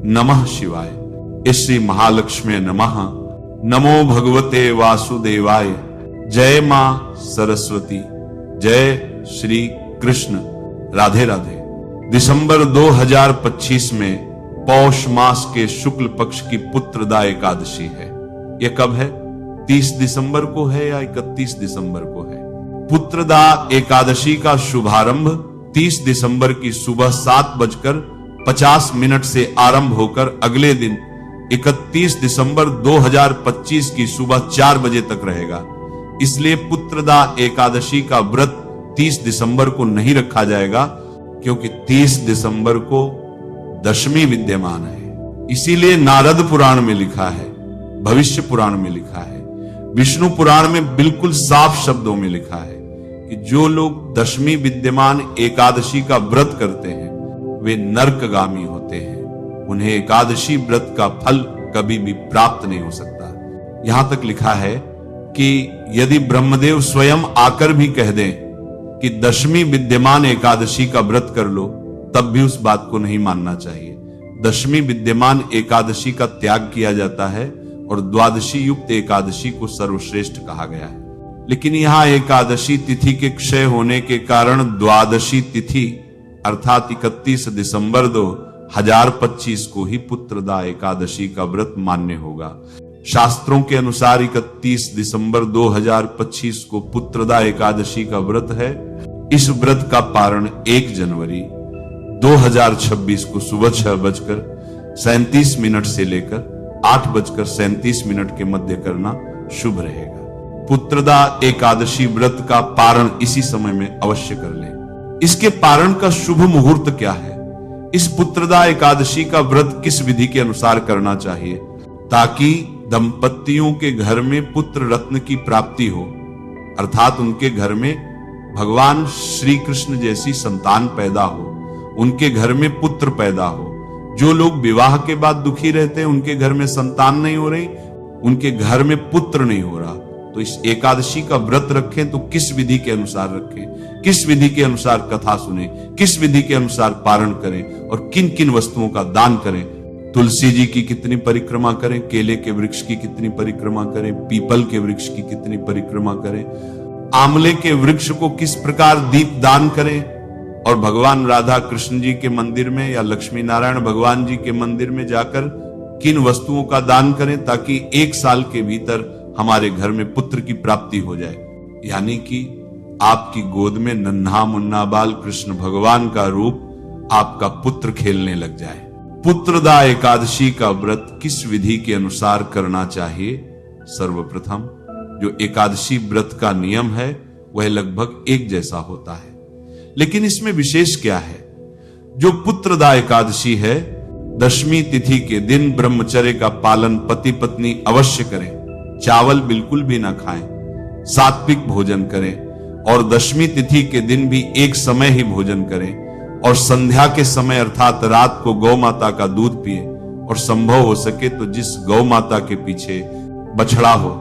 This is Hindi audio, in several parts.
नमः शिवाय। श्री महालक्ष्मी नमः। नमो भगवते वासुदेवाय। जय मां सरस्वती। जय श्री कृष्ण। राधे राधे। दिसंबर 2025 में पौष मास के शुक्ल पक्ष की पुत्रदा एकादशी है। यह कब है? 30 दिसंबर को है या 31 दिसंबर को है? पुत्रदा एकादशी का शुभारंभ 30 दिसंबर की सुबह 7:50 से आरंभ होकर अगले दिन 31 दिसंबर 2025 की सुबह 4 बजे तक रहेगा। इसलिए पुत्रदा एकादशी का व्रत 30 दिसंबर को नहीं रखा जाएगा, क्योंकि 30 दिसंबर को दशमी विद्यमान है। इसीलिए नारद पुराण में लिखा है, भविष्य पुराण में लिखा है, विष्णु पुराण में बिल्कुल साफ शब्दों में लिखा है कि जो लोग दशमी विद्यमान एकादशी का व्रत करते हैं वे नरकगामी होते हैं। उन्हें एकादशी व्रत का फल कभी भी प्राप्त नहीं हो सकता। यहां तक लिखा है कि यदि ब्रह्मदेव स्वयं आकर भी कह दें कि दशमी विद्यमान एकादशी का व्रत कर लो, तब भी उस बात को नहीं मानना चाहिए। दशमी विद्यमान एकादशी का त्याग किया जाता है और द्वादशी युक्त एकादशी को सर्वश्रेष्ठ कहा गया है। लेकिन यहां एकादशी तिथि के क्षय होने के कारण द्वादशी तिथि अर्थात 31 दिसंबर 2025 को ही पुत्रदा एकादशी का व्रत मान्य होगा। शास्त्रों के अनुसार 31 दिसंबर 2025 को पुत्रदा एकादशी का व्रत है। इस व्रत का पारण 1 जनवरी 2026 को सुबह 6:37 से लेकर 8:37 के मध्य करना शुभ रहेगा। पुत्रदा एकादशी व्रत का पारण इसी समय में अवश्य कर लें। इसके पारण का शुभ मुहूर्त क्या है? इस पुत्रदा एकादशी का व्रत किस विधि के अनुसार करना चाहिए ताकि दंपतियों के घर में पुत्र रत्न की प्राप्ति हो, अर्थात उनके घर में भगवान श्री कृष्ण जैसी संतान पैदा हो, उनके घर में पुत्र पैदा हो। जो लोग विवाह के बाद दुखी रहते हैं, उनके घर में संतान नहीं हो रही, उनके घर में पुत्र नहीं हो रहा, तो इस एकादशी का व्रत रखें तो किस विधि के अनुसार रखें, किस विधि के अनुसार कथा सुने, किस विधि के अनुसार पारण करें और किन किन वस्तुओं का दान करें। तुलसी जी की कितनी परिक्रमा करें, केले के वृक्ष की कितनी परिक्रमा करें, पीपल के वृक्ष की कितनी परिक्रमा करें, आंवले के वृक्ष को किस प्रकार दीप दान करें, और भगवान राधा कृष्ण जी के मंदिर में या लक्ष्मी नारायण भगवान जी के मंदिर में जाकर किन वस्तुओं का दान करें ताकि 1 साल के भीतर हमारे घर में पुत्र की प्राप्ति हो जाए। यानी कि आपकी गोद में नन्हा मुन्ना बाल कृष्ण भगवान का रूप आपका पुत्र खेलने लग जाए। पुत्रदा एकादशी का व्रत किस विधि के अनुसार करना चाहिए? सर्वप्रथम जो एकादशी व्रत का नियम है वह लगभग एक जैसा होता है, लेकिन इसमें विशेष क्या है? जो पुत्रदा एकादशी है, दशमी तिथि के दिन ब्रह्मचर्य का पालन पति पत्नी अवश्य करें। चावल बिल्कुल भी ना खाएं, सात्विक भोजन करें और दशमी तिथि के दिन भी एक समय ही भोजन करें और संध्या के समय अर्थात रात को गौ माता का दूध पिए और संभव हो सके तो जिस गौ माता के पीछे बछड़ा हो,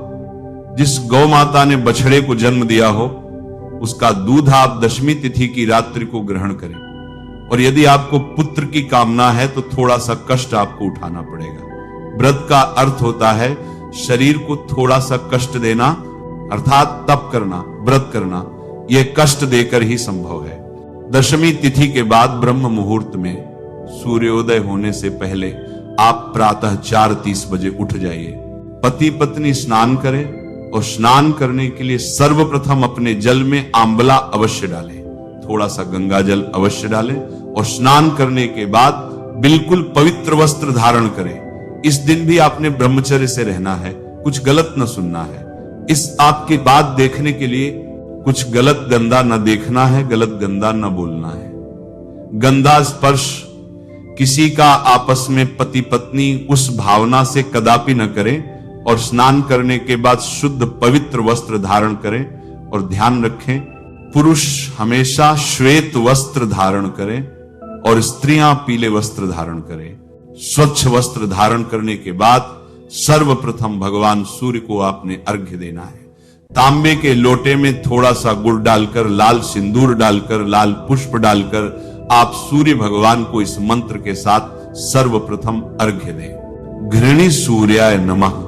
जिस गौ माता ने बछड़े को जन्म दिया हो, उसका दूध आप दशमी तिथि की रात्रि को ग्रहण करें। और यदि आपको पुत्र की कामना है तो थोड़ा सा कष्ट आपको उठाना पड़ेगा। व्रत का अर्थ होता है शरीर को थोड़ा सा कष्ट देना, अर्थात तप करना, व्रत करना। यह कष्ट देकर ही संभव है। दशमी तिथि के बाद ब्रह्म मुहूर्त में सूर्योदय होने से पहले आप प्रातः 4:30 बजे उठ जाइए। पति पत्नी स्नान करें और स्नान करने के लिए सर्वप्रथम अपने जल में आंवला अवश्य डालें, थोड़ा सा गंगा जल अवश्य डालें और स्नान करने के बाद बिल्कुल पवित्र वस्त्र धारण करें। इस दिन भी आपने ब्रह्मचर्य से रहना है, कुछ गलत न सुनना है। इस आपकी बात देखने के लिए कुछ गलत गंदा न देखना है, गलत गंदा न बोलना है। गंदा स्पर्श किसी का आपस में पति पत्नी उस भावना से कदापि न करें और स्नान करने के बाद शुद्ध पवित्र वस्त्र धारण करें। और ध्यान रखें, पुरुष हमेशा श्वेत वस्त्र धारण करें और स्त्रियां पीले वस्त्र धारण करें। स्वच्छ वस्त्र धारण करने के बाद सर्वप्रथम भगवान सूर्य को आपने अर्घ्य देना है। तांबे के लोटे में थोड़ा सा गुड़ डालकर, लाल सिंदूर डालकर, लाल पुष्प डालकर आप सूर्य भगवान को इस मंत्र के साथ सर्वप्रथम अर्घ्य दें। घृणी सूर्याय नमः।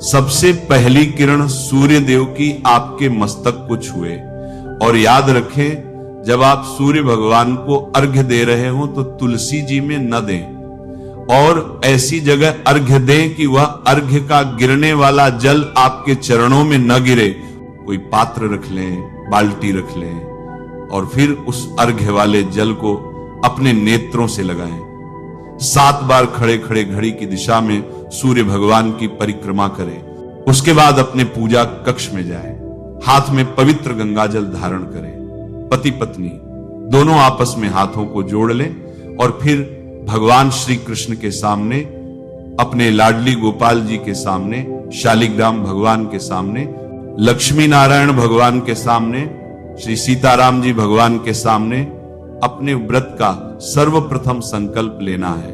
सबसे पहली किरण सूर्य देव की आपके मस्तक को छुए। और याद रखें, जब आप सूर्य भगवान को अर्घ्य दे रहे हो तो तुलसी जी में न दें, और ऐसी जगह अर्घ्य दें कि वह अर्घ्य का गिरने वाला जल आपके चरणों में न गिरे। कोई पात्र रख लें, बाल्टी रख लें, और फिर उस अर्घ्य वाले जल को अपने नेत्रों से लगाएं। 7 बार खड़े खड़े घड़ी की दिशा में सूर्य भगवान की परिक्रमा करें। उसके बाद अपने पूजा कक्ष में जाएं। हाथ में पवित्र गंगाजल धारण करें। पति पत्नी दोनों आपस में हाथों को जोड़ लें और फिर भगवान श्री कृष्ण के सामने, अपने लाडली गोपाल जी के सामने, शालिग्राम भगवान के सामने, लक्ष्मी नारायण भगवान के सामने, श्री सीताराम जी भगवान के सामने अपने व्रत का सर्वप्रथम संकल्प लेना है।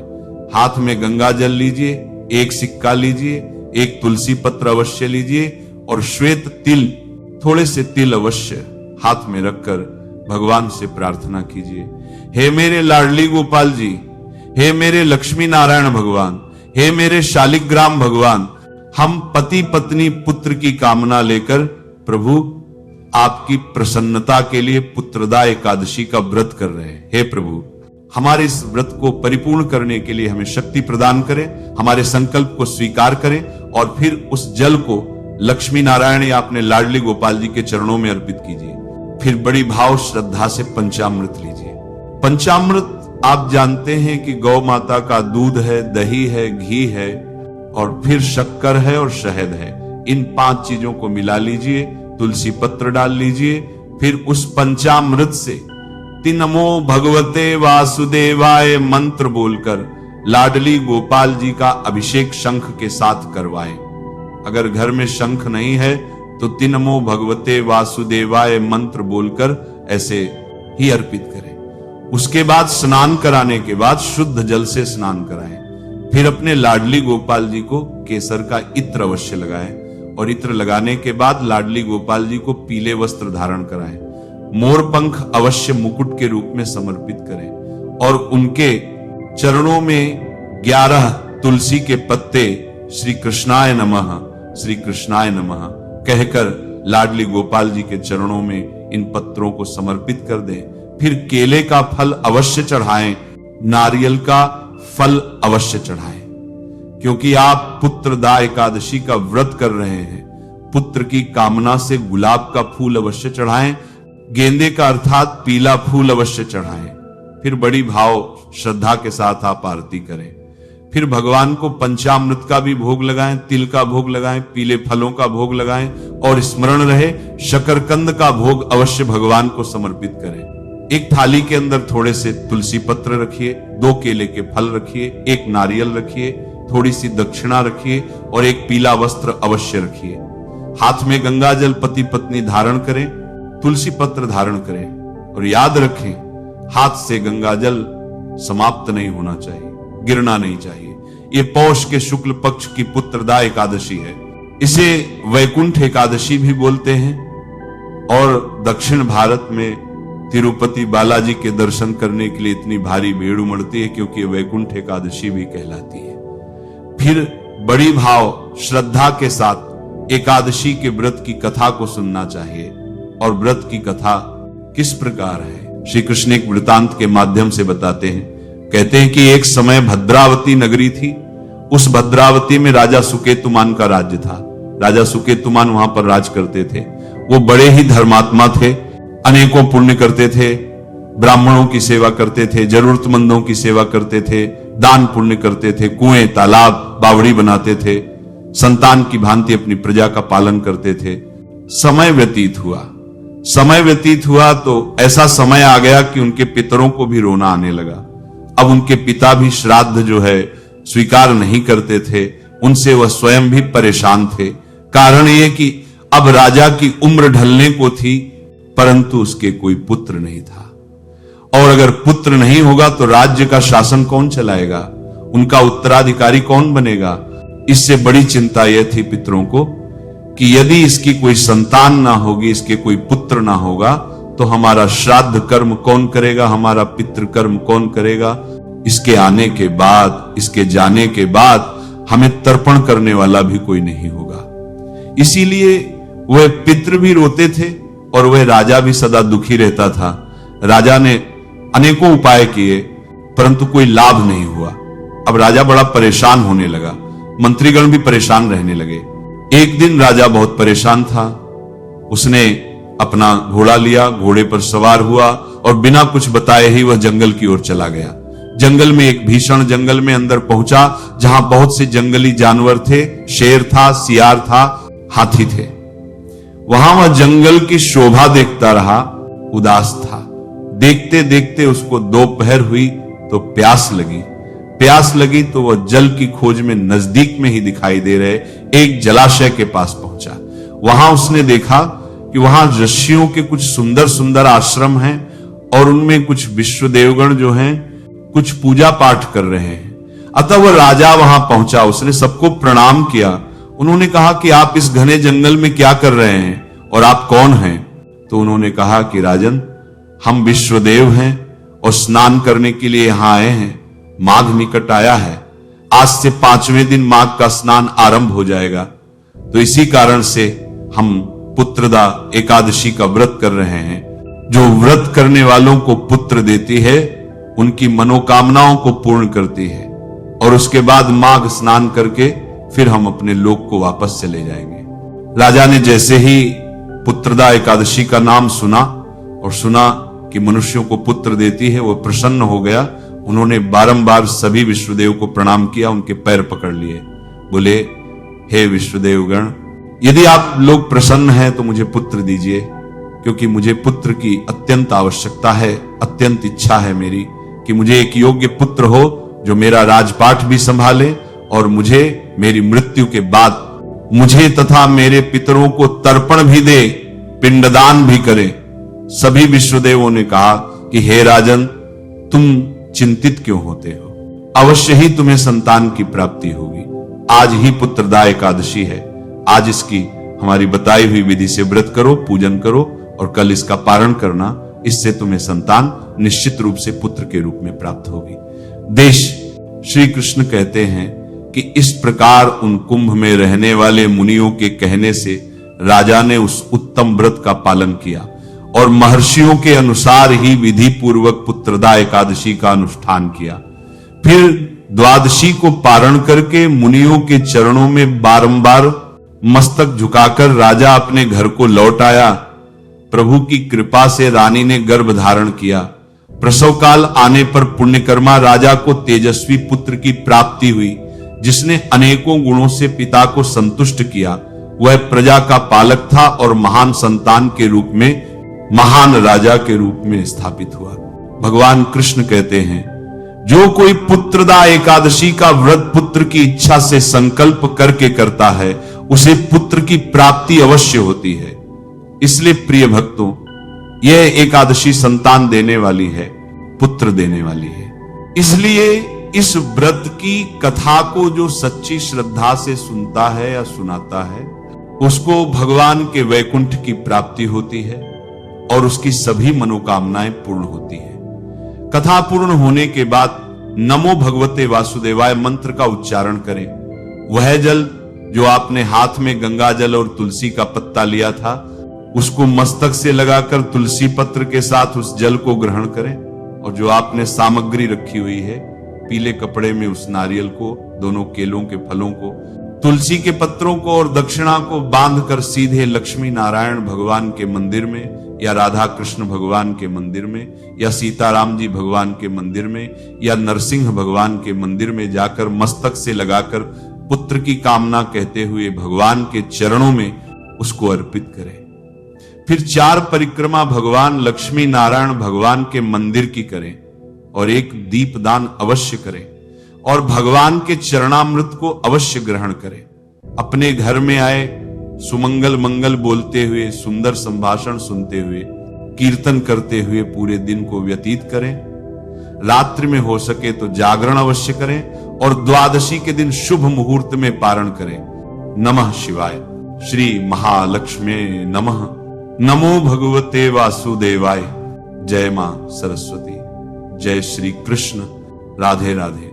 हाथ में गंगा जल लीजिए, एक सिक्का लीजिए, एक तुलसी पत्र अवश्य लीजिए और श्वेत तिल, थोड़े से तिल अवश्य हाथ में रखकर भगवान से प्रार्थना कीजिए। हे मेरे लाडली गोपाल जी, हे मेरे लक्ष्मी नारायण भगवान, हे मेरे शालिग्राम भगवान, हम पति पत्नी पुत्र की कामना लेकर प्रभु आपकी प्रसन्नता के लिए पुत्रदा एकादशी का व्रत कर रहे हैं। हे प्रभु, हमारे इस व्रत को परिपूर्ण करने के लिए हमें शक्ति प्रदान करें, हमारे संकल्प को स्वीकार करें और फिर उस जल को लक्ष्मी नारायण या अपने लाडली गोपाल जी के चरणों में अर्पित कीजिए। फिर बड़ी भाव श्रद्धा से पंचामृत लीजिए। पंचामृत आप जानते हैं कि गौ माता का दूध है, दही है, घी है और फिर शक्कर है और शहद है। इन 5 चीजों को मिला लीजिए, तुलसी पत्र डाल लीजिए, फिर उस पंचामृत से तिनमो भगवते वासुदेवाय मंत्र बोलकर लाडली गोपाल जी का अभिषेक शंख के साथ करवाएं। अगर घर में शंख नहीं है तो तिनमो भगवते वासुदेवाय मंत्र बोलकर ऐसे ही अर्पित करें। उसके बाद स्नान कराने के बाद शुद्ध जल से स्नान कराएं। फिर अपने लाडली गोपाल जी को केसर का इत्र अवश्य लगाएं और इत्र लगाने के बाद लाडली गोपाल जी को पीले वस्त्र धारण कराएं। मोर पंख अवश्य मुकुट के रूप में समर्पित करें और उनके चरणों में 11 तुलसी के पत्ते श्री कृष्णाय नमः, श्री कृष्णाय नमः कहकर लाडली गोपाल जी के चरणों में इन पत्रों को समर्पित कर दें। फिर केले का फल अवश्य चढ़ाएं, नारियल का फल अवश्य चढ़ाएं, क्योंकि आप पुत्रदा एकादशी का व्रत कर रहे हैं। पुत्र की कामना से गुलाब का फूल अवश्य चढ़ाएं, गेंदे का अर्थात पीला फूल अवश्य चढ़ाएं। फिर बड़ी भाव श्रद्धा के साथ आप आरती करें। फिर भगवान को पंचामृत का भी भोग लगाएं, तिल का भोग लगाएं, पीले फलों का भोग लगाएं और स्मरण रहे शकरकंद का भोग अवश्य भगवान को समर्पित करें। एक थाली के अंदर थोड़े से तुलसी पत्र रखिए, 2 केले के फल रखिए, 1 नारियल रखिए, थोड़ी सी दक्षिणा रखिए और एक पीला वस्त्र अवश्य रखिए। हाथ में गंगा जल पति पत्नी धारण करें, तुलसी पत्र धारण करें और याद रखें, हाथ से गंगा जल समाप्त नहीं होना चाहिए, गिरना नहीं चाहिए। ये पौष के शुक्ल पक्ष की पुत्रदा एकादशी है। इसे वैकुंठ एकादशी भी बोलते हैं और दक्षिण भारत में तिरुपति बालाजी के दर्शन करने के लिए इतनी भारी भीड़ उमड़ती है क्योंकि वैकुंठ एकादशी भी कहलाती है। फिर बड़ी भाव श्रद्धा के साथ एकादशी के व्रत की कथा को सुनना चाहिए। और व्रत की कथा किस प्रकार है, श्री कृष्ण एक वृतांत के माध्यम से बताते हैं। कहते हैं कि एक समय भद्रावती नगरी थी। उस भद्रावती में राजा सुकेतुमान का राज्य था। राजा सुकेतुमान वहां पर राज करते थे। वो बड़े ही धर्मात्मा थे, अनेकों पुण्य करते थे, ब्राह्मणों की सेवा करते थे, जरूरतमंदों की सेवा करते थे, दान पुण्य करते थे, कुएं तालाब बावड़ी बनाते थे, संतान की भांति अपनी प्रजा का पालन करते थे। समय व्यतीत हुआ तो ऐसा समय आ गया कि उनके पितरों को भी रोना आने लगा। अब उनके पिता भी श्राद्ध जो है स्वीकार नहीं करते थे, उनसे वह स्वयं भी परेशान थे। कारण यह कि अब राजा की उम्र ढलने को थी, परंतु उसके कोई पुत्र नहीं था। और अगर पुत्र नहीं होगा तो राज्य का शासन कौन चलाएगा, उनका उत्तराधिकारी कौन बनेगा। इससे बड़ी चिंता यह थी पितरों को कि यदि इसकी कोई संतान ना होगी, इसके कोई पुत्र ना होगा, तो हमारा श्राद्ध कर्म कौन करेगा, हमारा पितृ कर्म कौन करेगा। इसके आने के बाद, इसके जाने के बाद हमें तर्पण करने वाला भी कोई नहीं होगा। इसीलिए वह पितृ भी रोते थे और वह राजा भी सदा दुखी रहता था। राजा ने अनेकों उपाय किए परंतु कोई लाभ नहीं हुआ। अब राजा बड़ा परेशान होने लगा, मंत्रीगण भी परेशान रहने लगे। एक दिन राजा बहुत परेशान था। उसने अपना घोड़ा लिया, घोड़े पर सवार हुआ और बिना कुछ बताए ही वह जंगल की ओर चला गया। जंगल में, एक भीषण जंगल में अंदर पहुंचा जहां बहुत से जंगली जानवर थे, शेर था, सियार था, हाथी थे। वहां वह जंगल की शोभा देखता रहा, उदास था। देखते देखते उसको दोपहर हुई तो प्यास लगी तो वह जल की खोज में नजदीक में ही दिखाई दे रहे एक जलाशय के पास पहुंचा। वहां उसने देखा कि वहां ऋषियों के कुछ सुंदर सुंदर आश्रम हैं और उनमें कुछ विश्वदेवगण जो हैं कुछ पूजा पाठ कर रहे हैं। अतः वह राजा वहां पहुंचा, उसने सबको प्रणाम किया। उन्होंने कहा कि आप इस घने जंगल में क्या कर रहे हैं और आप कौन हैं? तो उन्होंने कहा कि राजन, हम विश्वदेव हैं और स्नान करने के लिए यहां आए हैं। माघ निकट आया है, आज से 5वें दिन माघ का स्नान आरंभ हो जाएगा, तो इसी कारण से हम पुत्रदा एकादशी का व्रत कर रहे हैं। जो व्रत करने वालों को पुत्र देती है, उनकी मनोकामनाओं को पूर्ण करती है और उसके बाद माघ स्नान करके फिर हम अपने लोक को वापस चले जाएंगे। राजा ने जैसे ही पुत्रदा एकादशी का नाम सुना और सुना कि मनुष्यों को पुत्र देती है, वह प्रसन्न हो गया। उन्होंने बारंबार सभी विश्वदेव को प्रणाम किया, उनके पैर पकड़ लिए, बोले, हे विश्वदेवगण, यदि आप लोग प्रसन्न हैं तो मुझे पुत्र दीजिए, क्योंकि मुझे पुत्र की अत्यंत आवश्यकता है, अत्यंत इच्छा है मेरी कि मुझे एक योग्य पुत्र हो जो मेरा राजपाट भी संभाले और मुझे मेरी मृत्यु के बाद मुझे तथा मेरे पितरों को तर्पण भी दे, पिंडदान भी करे। सभी विश्वदेवों ने कहा कि हे राजन, तुम चिंतित क्यों होते हो? अवश्य ही तुम्हें संतान की प्राप्ति होगी। आज ही पुत्रदा एकादशी है, आज इसकी हमारी बताई हुई विधि से व्रत करो, पूजन करो और कल इसका पारण करना। इससे तुम्हें संतान निश्चित रूप से पुत्र के रूप में प्राप्त होगी। देश श्री कृष्ण कहते हैं कि इस प्रकार उन कुंभ में रहने वाले मुनियों के कहने से राजा ने उस उत्तम व्रत का पालन किया और महर्षियों के अनुसार ही विधि पूर्वक पुत्रदा एकादशी का अनुष्ठान किया। फिर द्वादशी को पारण करके मुनियों के चरणों में बारंबार मस्तक झुकाकर राजा अपने घर को लौट आया। प्रभु की कृपा से रानी ने गर्भ धारण किया। प्रसव काल आने पर पुण्यकर्मा राजा को तेजस्वी पुत्र की प्राप्ति हुई, जिसने अनेकों गुणों से पिता को संतुष्ट किया। वह प्रजा का पालक था और महान संतान के रूप में, महान राजा के रूप में स्थापित हुआ। भगवान कृष्ण कहते हैं, जो कोई पुत्रदा एकादशी का व्रत पुत्र की इच्छा से संकल्प करके करता है, उसे पुत्र की प्राप्ति अवश्य होती है। इसलिए प्रिय भक्तों, यह एकादशी संतान देने वाली है, पुत्र देने वाली है। इसलिए इस व्रत की कथा को जो सच्ची श्रद्धा से सुनता है या सुनाता है, उसको भगवान के वैकुंठ की प्राप्ति होती है और उसकी सभी मनोकामनाएं पूर्ण होती है। कथा पूर्ण होने के बाद नमो भगवते वासुदेवाय मंत्र का उच्चारण करें। वह जल जो आपने हाथ में गंगा जल और तुलसी का पत्ता लिया था, उसको मस्तक से लगाकर तुलसी पत्र के साथ उस जल को ग्रहण करें और जो आपने सामग्री रखी हुई है, पीले कपड़े में उस नारियल को, दोनों केलों के फलों को, तुलसी के पत्रों को और दक्षिणा को बांधकर सीधे लक्ष्मी नारायण भगवान के मंदिर में या राधा कृष्ण भगवान के मंदिर में या सीताराम जी भगवान के मंदिर में या नरसिंह भगवान के मंदिर में जाकर मस्तक से लगाकर पुत्र की कामना कहते हुए भगवान के चरणों में उसको अर्पित करें। फिर 4 परिक्रमा भगवान लक्ष्मी नारायण भगवान के मंदिर की करें और एक दीपदान अवश्य करें और भगवान के चरणामृत को अवश्य ग्रहण करें। अपने घर में आए सुमंगल मंगल बोलते हुए, सुंदर संभाषण सुनते हुए, कीर्तन करते हुए पूरे दिन को व्यतीत करें। रात्रि में हो सके तो जागरण अवश्य करें और द्वादशी के दिन शुभ मुहूर्त में पारण करें। नमः शिवाय, श्री महालक्ष्मी नमः, नमो भगवते वासुदेवाय, जय मां सरस्वती, जय श्री कृष्ण राधे राधे।